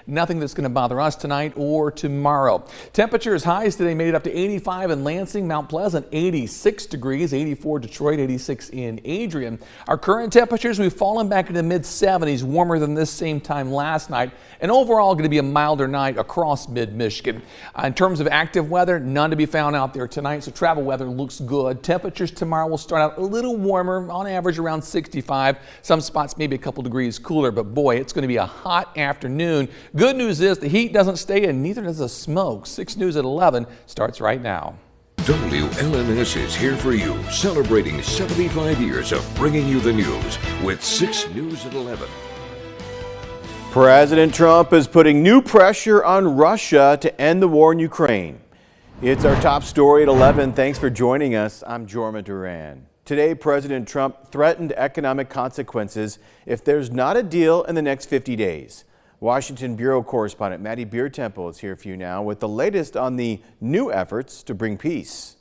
Nothing that's going to bother us tonight or tomorrow. Temperatures highs today made it up to 85 in Lansing, Mount Pleasant, 86 degrees, 84 Detroit, 86 in Adrian. Our current temperatures, we've fallen back into the mid 70s, warmer than this same time last night, and overall going to be a milder night across mid-Michigan. In terms of active weather, none to be found out there tonight, so travel weather looks good. Temperatures tomorrow will start out a little warmer, on average around 65. Some spots maybe a couple degrees cooler, but boy, it's going to be a hot afternoon. Good news is the heat doesn't stay and neither does the smoke. 6 News at 11 starts right now. WLNS is here for you, celebrating 75 years of bringing you the news with 6 News at 11. President Trump is putting new pressure on Russia to end the war in Ukraine. It's our top story at 11. Thanks for joining us. I'm Jorma Duran. Today, President Trump threatened economic consequences if there's not a deal in the next 50 days. Washington Bureau correspondent Maddie Biertemple is here for you now with the latest on the new efforts to bring peace.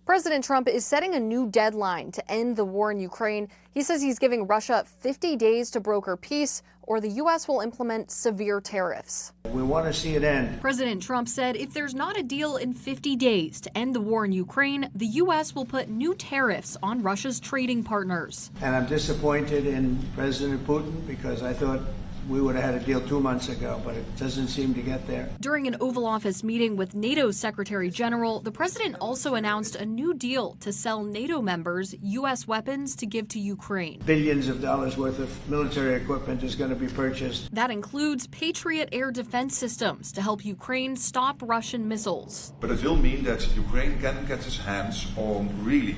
President Trump is setting a new deadline to end the war in Ukraine. He says he's giving Russia 50 days to broker peace, or the U.S. will implement severe tariffs. We want to see it end. President Trump said if there's not a deal in 50 days to end the war in Ukraine, the U.S. will put new tariffs on Russia's trading partners. And I'm disappointed in President Putin because I thought we would have had a deal 2 months ago, but it doesn't seem to get there. During an Oval Office meeting with NATO's Secretary General, the president also announced a new deal to sell NATO members U.S. weapons to give to Ukraine. Billions of dollars worth of military equipment is going to be purchased. That includes Patriot air defense systems to help Ukraine stop Russian missiles. But it will mean that Ukraine can get its hands on really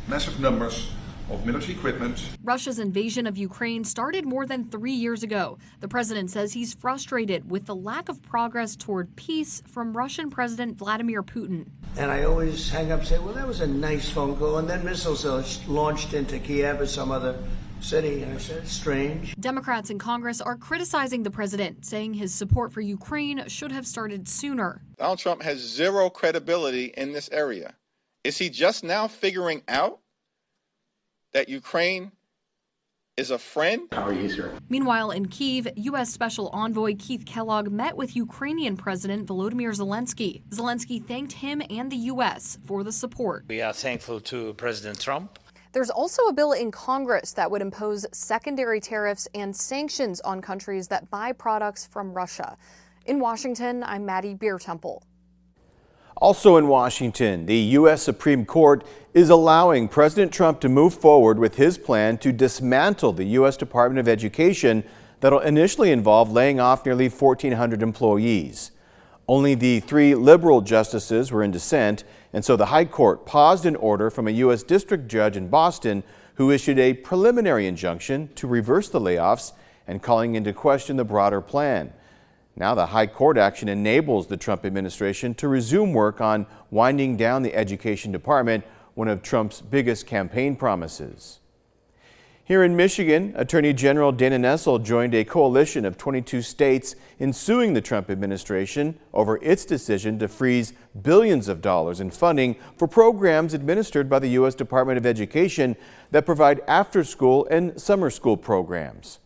massive numbers of military equipment. Russia's invasion of Ukraine started more than 3 years ago. The president says he's frustrated with the lack of progress toward peace from Russian President Vladimir Putin. And I always hang up and say, well, that was a nice phone call. And then missiles are launched into Kiev or some other city. And I said, it's strange. Democrats in Congress are criticizing the president, saying his support for Ukraine should have started sooner. Donald Trump has zero credibility in this area. Is he just now figuring out that Ukraine is a friend? How are you, sir? Meanwhile, in Kyiv, U.S. Special Envoy Keith Kellogg met with Ukrainian President Volodymyr Zelensky. Zelensky thanked him and the U.S. for the support. We are thankful to President Trump. There's also a bill in Congress that would impose secondary tariffs and sanctions on countries that buy products from Russia. In Washington, I'm Maddie Biertemple. Also in Washington, the U.S. Supreme Court is allowing President Trump to move forward with his plan to dismantle the U.S. Department of Education that'll initially involve laying off nearly 1,400 employees. Only the 3 liberal justices were in dissent, and so the High Court paused an order from a U.S. district judge in Boston who issued a preliminary injunction to reverse the layoffs and calling into question the broader plan. Now the High Court action enables the Trump administration to resume work on winding down the Education Department, one of Trump's biggest campaign promises. Here in Michigan, Attorney General Dana Nessel joined a coalition of 22 states in suing the Trump administration over its decision to freeze billions of dollars in funding for programs administered by the U.S. Department of Education that provide after-school and summer school programs.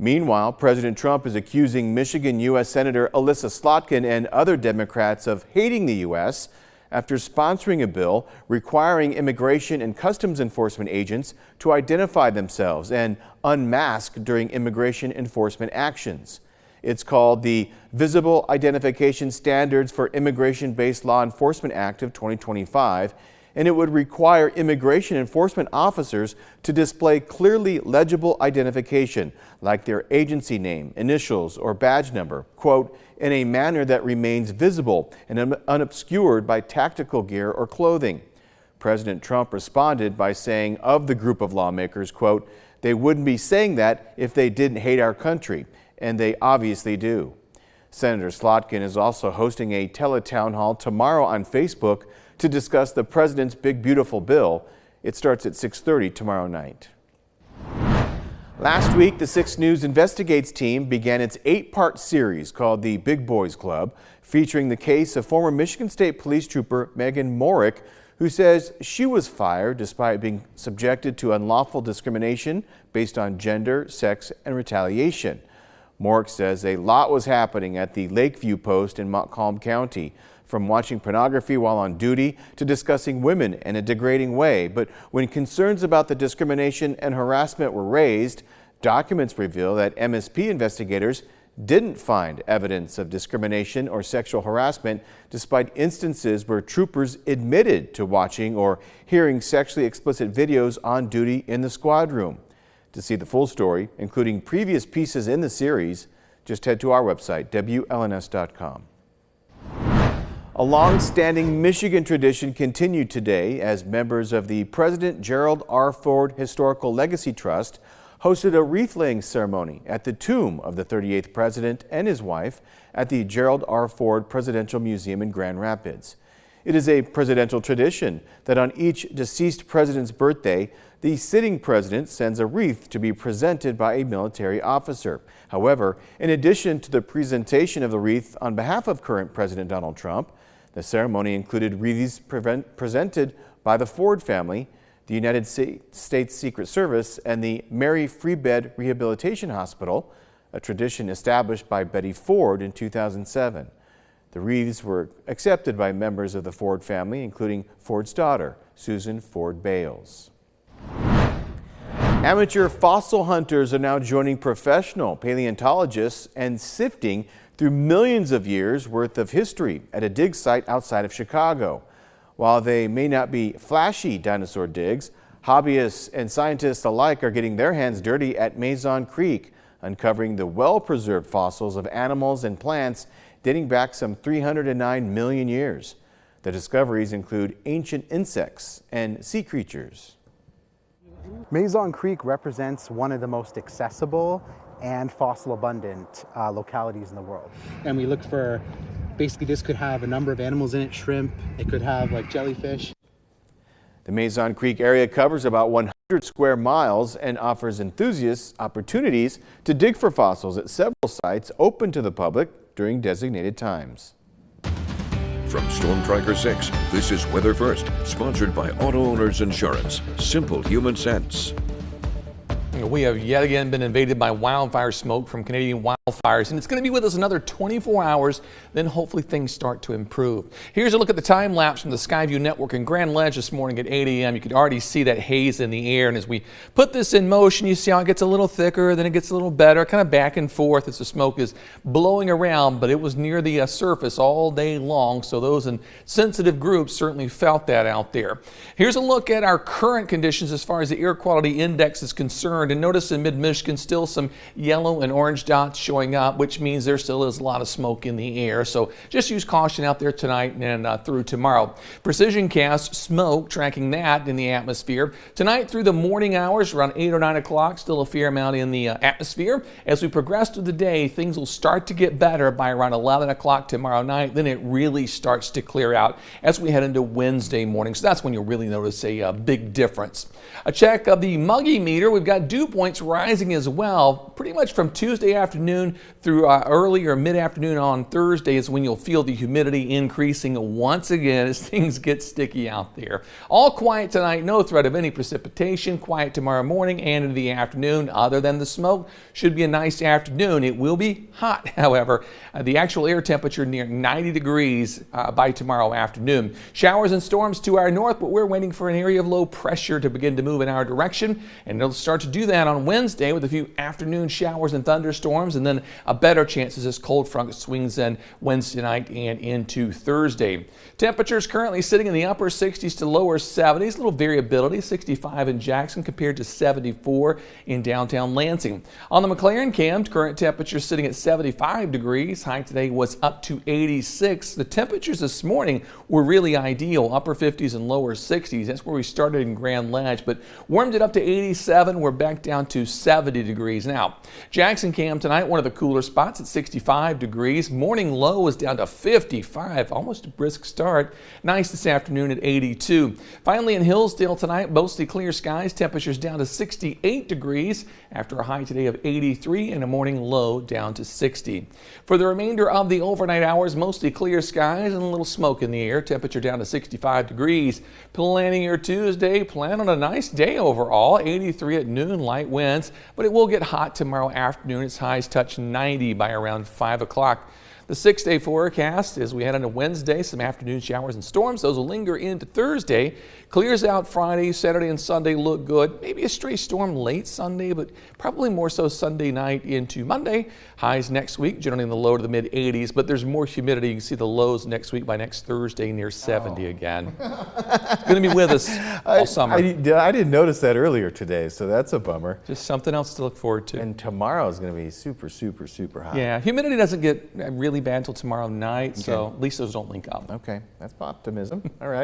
Meanwhile, President Trump is accusing Michigan U.S. Senator Elissa Slotkin and other Democrats of hating the U.S. after sponsoring a bill requiring immigration and customs enforcement agents to identify themselves and unmask during immigration enforcement actions. It's called the Visible Identification Standards for Immigration-Based Law Enforcement Act of 2025, and it would require immigration enforcement officers to display clearly legible identification, like their agency name, initials, or badge number, quote, in a manner that remains visible and unobscured by tactical gear or clothing. President Trump responded by saying of the group of lawmakers, quote, they wouldn't be saying that if they didn't hate our country, and they obviously do. Senator Slotkin is also hosting a teletown hall tomorrow on Facebook to discuss the president's big, beautiful bill. It starts at 6:30 tomorrow night. Last week, the 6 News Investigates team began its 8-part series called the Big Boys Club, featuring the case of former Michigan State Police Trooper Megan Morick, who says she was fired despite being subjected to unlawful discrimination based on gender, sex, and retaliation. Mork says a lot was happening at the Lakeview Post in Montcalm County, from watching pornography while on duty to discussing women in a degrading way. But when concerns about the discrimination and harassment were raised, documents reveal that MSP investigators didn't find evidence of discrimination or sexual harassment, despite instances where troopers admitted to watching or hearing sexually explicit videos on duty in the squad room. To see the full story, including previous pieces in the series, just head to our website, WLNS.com. A long-standing Michigan tradition continued today as members of the President Gerald R. Ford Historical Legacy Trust hosted a wreath-laying ceremony at the tomb of the 38th president and his wife at the Gerald R. Ford Presidential Museum in Grand Rapids. It is a presidential tradition that on each deceased president's birthday, the sitting president sends a wreath to be presented by a military officer. However, in addition to the presentation of the wreath on behalf of current President Donald Trump, the ceremony included wreaths presented by the Ford family, the United States Secret Service, and the Mary Free Bed Rehabilitation Hospital, a tradition established by Betty Ford in 2007. The wreaths were accepted by members of the Ford family, including Ford's daughter, Susan Ford Bales. Amateur fossil hunters are now joining professional paleontologists and sifting through millions of years worth of history at a dig site outside of Chicago. While they may not be flashy dinosaur digs, hobbyists and scientists alike are getting their hands dirty at Maison Creek, uncovering the well-preserved fossils of animals and plants dating back some 309 million years. The discoveries include ancient insects and sea creatures. Maison Creek represents one of the most accessible and fossil abundant localities in the world. And we looked for, basically this could have a number of animals in it, shrimp, it could have like jellyfish. The Maison Creek area covers about 100 square miles and offers enthusiasts opportunities to dig for fossils at several sites open to the public during designated times. From Storm Tracker 6, this is Weather First, sponsored by Auto Owners Insurance. Simple human sense. We have yet again been invaded by wildfire smoke from Canadian wildfires, and it's going to be with us another 24 hours, then hopefully things start to improve. Here's a look at the time lapse from the Skyview Network in Grand Ledge this morning at 8 a.m. You could already see that haze in the air, and as we put this in motion, you see how it gets a little thicker, then it gets a little better, kind of back and forth as the smoke is blowing around, but it was near the surface all day long, so those in sensitive groups certainly felt that out there. Here's a look at our current conditions as far as the air quality index is concerned. And notice in mid-Michigan still some yellow and orange dots showing up, which means there still is a lot of smoke in the air. So just use caution out there tonight and through tomorrow. Precision cast smoke, tracking that in the atmosphere. Tonight through the morning hours, around 8 or 9 o'clock, still a fair amount in the atmosphere. As we progress through the day, things will start to get better by around 11 o'clock tomorrow night. Then it really starts to clear out as we head into Wednesday morning. So that's when you'll really notice a big difference. A check of the Muggy meter. We've got dew points rising as well, pretty much from Tuesday afternoon through early or mid-afternoon on Thursday is when you'll feel the humidity increasing once again as things get sticky out there. All quiet tonight, no threat of any precipitation. Quiet tomorrow morning and into the afternoon. Other than the smoke, should be a nice afternoon. It will be hot, however. The actual air temperature near 90 degrees by tomorrow afternoon. Showers and storms to our north, but we're waiting for an area of low pressure to begin to move in our direction, and it'll start to do that on Wednesday with a few afternoon showers and thunderstorms, and then a better chance as this cold front swings in Wednesday night and into Thursday. Temperatures currently sitting in the upper 60s to lower 70s. A little variability, 65 in Jackson compared to 74 in downtown Lansing. On the McLaren cam, current temperature sitting at 75 degrees. High today was up to 86. The temperatures this morning were really ideal, upper 50s and lower 60s. That's where we started in Grand Ledge, but warmed it up to 87. We're back down to 70 degrees now. Jackson cam tonight, one one of the cooler spots at 65 degrees. Morning low is down to 55, almost a brisk start. Nice this afternoon at 82. Finally in Hillsdale tonight, mostly clear skies. Temperatures down to 68 degrees after a high today of 83 and a morning low down to 60. For the remainder of the overnight hours, mostly clear skies and a little smoke in the air. Temperature down to 65 degrees. Planning your Tuesday, plan on a nice day overall. 83 at noon, light winds, but it will get hot tomorrow afternoon. Its highs touch 90 by around 5 o'clock. The 6-day forecast as we head into Wednesday, some afternoon showers and storms. Those will linger into Thursday. Clears out Friday, Saturday, and Sunday look good. Maybe a stray storm late Sunday, but probably more so Sunday night into Monday. Highs next week, generally in the low to the mid 80s, but there's more humidity. You can see the lows next week by next Thursday near 70 again. Going to be with us all summer. I didn't notice that earlier today, so that's a bummer. Just something else to look forward to. And tomorrow is going to be super, super, super hot. Yeah, humidity doesn't get really bad until tomorrow night, so at least those don't link up. Okay, that's optimism. All right.